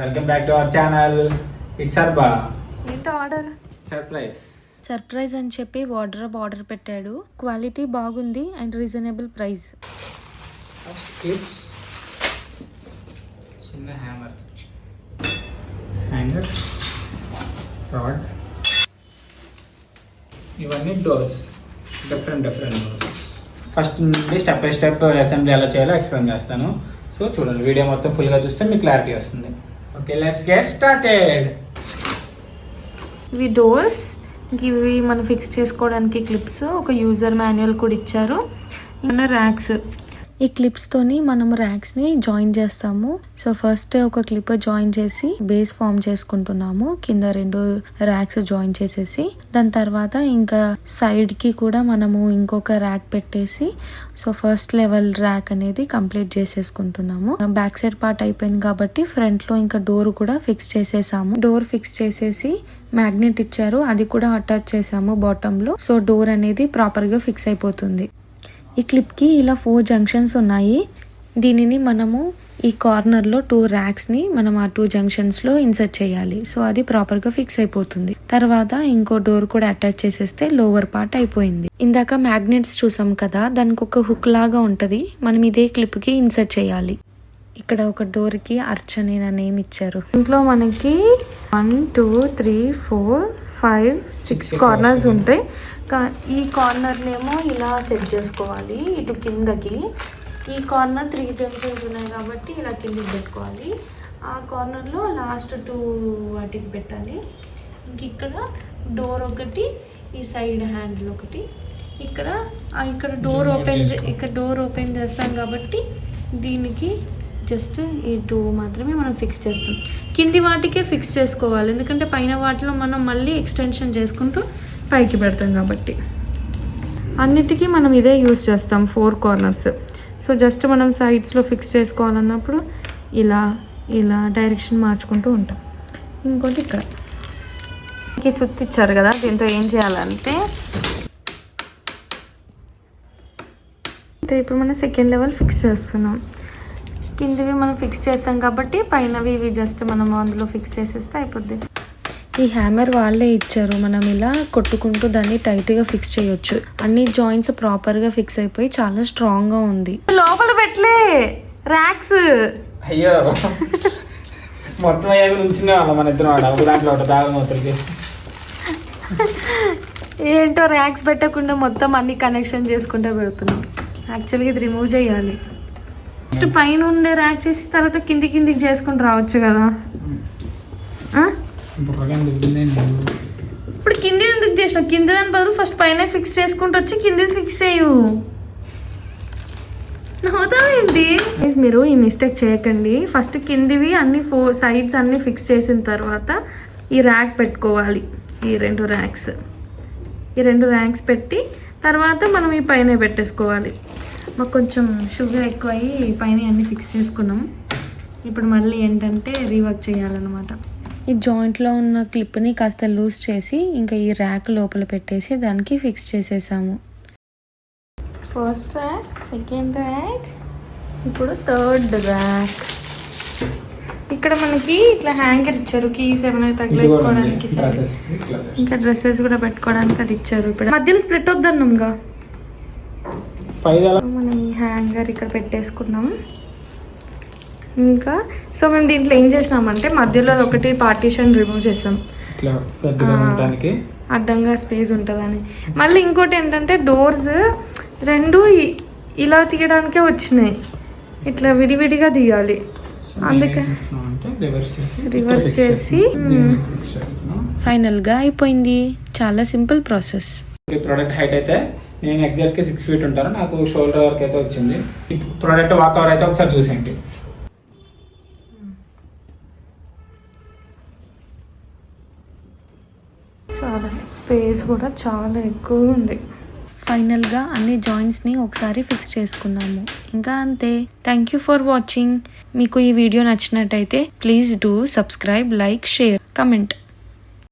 Welcome back to our channel. It's Arba. ఏంటో order surprise అని చెప్పి వార్డ్రోబ్ ఆర్డర్ పెట్టాడు. క్వాలిటీ బాగుంది అండ్ రీజనబుల్ ప్రైస్. క్లిప్స్, చిన్న హ్యాంగర్, రాడ్, ఇవన్నీ డోర్స్, డిఫరెంట్ డోర్స్. ఫస్ట్ నుండి స్టెప్ బై స్టెప్ అసెంబ్లీ ఎలా చేయాలో ఎక్స్ప్లెయిన్ చేస్తాను. సో చూడండి, వీడియో మొత్తం ఫుల్గా చూస్తే మీకు క్లారిటీ వస్తుంది. Okay, let's get started. ఇవి డోర్స్, ఇవి మనం ఫిక్స్ చేసుకోవడానికి క్లిప్స్, ఒక యూజర్ మాన్యువల్ కూడా ఇచ్చారు. ఇంకా ర్యాక్స్. ఈ క్లిప్స్ తోని మనం ర్యాక్స్ ని జాయిన్ చేస్తాము. సో ఫస్ట్ ఒక క్లిప్ జాయిన్ చేసి బేస్ ఫామ్ చేసుకుంటున్నాము. కింద 2 ర్యాక్స్ జాయిన్ చేసేసి దాని తర్వాత ఇంకా సైడ్ కి కూడా మనము ఇంకొక ర్యాక్ పెట్టేసి సో ఫస్ట్ లెవెల్ ర్యాక్ అనేది కంప్లీట్ చేసేసుకుంటున్నాము. బ్యాక్ సైడ్ పార్ట్ అయిపోయింది కాబట్టి ఫ్రంట్ లో ఇంకా డోర్ కూడా ఫిక్స్ చేసేసాము. డోర్ ఫిక్స్ చేసేసి మ్యాగ్నెట్ ఇచ్చారు, అది కూడా అటాచ్ చేసాము బాటమ్ లో. సో డోర్ అనేది ప్రాపర్ గా ఫిక్స్ అయిపోతుంది. ఈ క్లిప్కి ఇలా 4 జంక్షన్స్ ఉన్నాయి. దీనిని మనము ఈ కార్నర్లో 2 ర్యాక్స్ని మనం ఆ 2 జంక్షన్స్లో ఇన్సర్ట్ చేయాలి. సో అది ప్రాపర్గా ఫిక్స్ అయిపోతుంది. తర్వాత ఇంకో డోర్ కూడా అటాచ్ చేసేస్తే లోవర్ పార్ట్ అయిపోయింది. ఇందాక మ్యాగ్నెట్స్ చూసాం కదా, దానికి ఒక హుక్ లాగా ఉంటుంది. మనం ఇదే క్లిప్కి ఇన్సర్ట్ చేయాలి. ఇక్కడ ఒక డోర్కి అర్చన నేమ్ ఇచ్చారు. ఇంట్లో మనకి 1 2 3 4 5 6 కార్నర్స్ ఉంటాయి. ఈ కార్నర్నేమో ఇలా సెట్ చేసుకోవాలి ఇటు కిందకి. ఈ కార్నర్ 3 జంక్షన్స్ ఉన్నాయి కాబట్టి ఇలా కిందకి పెట్టుకోవాలి. ఆ కార్నర్లో లాస్ట్ 2 వాటికి పెట్టాలి. ఇంక ఇక్కడ డోర్ ఒకటి, ఈ సైడ్ హ్యాండిల్ ఒకటి. ఇక్కడ డోర్ ఓపెన్ చేస్తాం కాబట్టి దీనికి జస్ట్ ఈ 2 మాత్రమే మనం ఫిక్స్ చేస్తాం. కింది వాటికే ఫిక్స్ చేసుకోవాలి, ఎందుకంటే పైన వాటిలో మనం మళ్ళీ ఎక్స్టెన్షన్ చేసుకుంటూ పైకి పెడతాం కాబట్టి. అన్నిటికీ మనం ఇదే యూజ్ చేస్తాం 4 కార్నర్స్. సో జస్ట్ మనం సైడ్స్లో ఫిక్స్ చేసుకోవాలన్నప్పుడు ఇలా డైరెక్షన్ మార్చుకుంటూ ఉంటాం. ఇంకోటి ఇక్కడ సుత్తి ఇచ్చారు కదా, దీంతో ఏం చేయాలంటే ఇప్పుడు మనం సెకండ్ లెవెల్ ఫిక్స్ చేస్తున్నాం. కిందివి మనం ఫిక్స్ చేస్తాం కాబట్టి పైనవి ఇవి జస్ట్ మనం అందులో ఫిక్స్ చేసేస్తే అయిపోద్ది. ఈ హ్యామర్ వాళ్ళే ఇచ్చారు, మనం ఇలా కొట్టుకుంటూ దాన్ని టైట్గా ఫిక్స్ చేయొచ్చు. అన్ని జాయింట్స్ ప్రాపర్గా ఫిక్స్ అయిపోయి చాలా స్ట్రాంగ్గా ఉంది. లోపల పెట్టలే ర్యాక్స్. అయ్యో, మొత్తం అయ్యాక నుంచునే వాళ్ళం మన ఇద్దరం దాంట్లో దాగమూతలకి. ఏంటో ర్యాక్స్ పెట్టకుండా మొత్తం అన్ని కనెక్షన్ చేసుకుంటూ పెడుతున్నాం. యాక్చువల్గా ఇది రిమూవ్ చేయాలి. ఫస్ట్ పైన ఉండే ర్యాక్ చేసి తర్వాత కిందికి చేసుకుని రావచ్చు కదా. ఇప్పుడు కింది ఎందుకు చేసినావు? కింది దాని బదులు ఫస్ట్ పైన ఫిక్స్ చేసుకుంటూ వచ్చి కింది ఫిక్స్ చేయు. నవ్వుతావేంటి? మీరు ఈ మిస్టేక్ చేయకండి. ఫస్ట్ కిందివి అన్ని 4 సైడ్స్ అన్ని ఫిక్స్ చేసిన తర్వాత ఈ ర్యాక్ పెట్టుకోవాలి. ఈ 2 ర్యాక్స్ పెట్టి తర్వాత మనం ఈ పైన పెట్టేసుకోవాలి. మాకు కొంచెం షుగర్ ఎక్కువ అయ్యి పైన అన్ని ఫిక్స్ చేసుకున్నాం. ఇప్పుడు మళ్ళీ ఏంటంటే రీవర్క్ చేయాలన్నమాట. ఈ జాయింట్లో ఉన్న క్లిప్ని కాస్త లూజ్ చేసి ఇంకా ఈ ర్యాక్ లోపల పెట్టేసి దానికి ఫిక్స్ చేసేసాము. ఫస్ట్ ర్యాక్, సెకండ్ ర్యాక్, ఇప్పుడు థర్డ్ ర్యాక్. ఇక్కడ మనకి ఇట్లా హ్యాంగర్ ఇచ్చారు, కీస్ ఏమైనా తగిలేసుకోవడానికి, ఇంకా డ్రెస్సెస్ కూడా పెట్టుకోవడానికి అది ఇచ్చారు. ఇప్పుడు మధ్యలో స్ప్లిట్ వద్దన్నాంగా, మనం ఈ హ్యాంగర్ ఇక్కడ పెట్టేసుకున్నాం. ఇంకా సో మేము దీంట్లో ఏం చేసినామంటే మధ్యలో ఒకటి పార్టీషన్ రిమూవ్ చేసాం, అడ్డంగా స్పేస్ ఉంటుందని. మళ్ళీ ఇంకోటి ఏంటంటే డోర్స్ 2 ఇలా తీయడానికే వచ్చినాయి, ఇట్లా విడివిడిగా తీయాలి. అందుకే రివర్స్ చేసి ఫైనల్గా అయిపోయింది. చాలా సింపుల్ ప్రాసెస్. ప్రోడక్ట్ హైట్ అయితే నేను ఎగ్జాక్ట్గా 6 feet ఉంటాను. నాకు షోల్డర్ వరకు అయితే వచ్చింది. ప్రోడక్ట్ వాక్ ఓవర్ అయితే ఒకసారి చూసేయండి. చాలా స్పేస్ కూడా చాలా ఎక్కువ ఉంది. ఫైనల్గా అన్ని జాయింట్స్ని ఒకసారి ఫిక్స్ చేసుకున్నాము. ఇంకా అంతే. Thank you for watching. మీకు ఈ వీడియో నచ్చినట్టయితే please do subscribe, like, share, comment.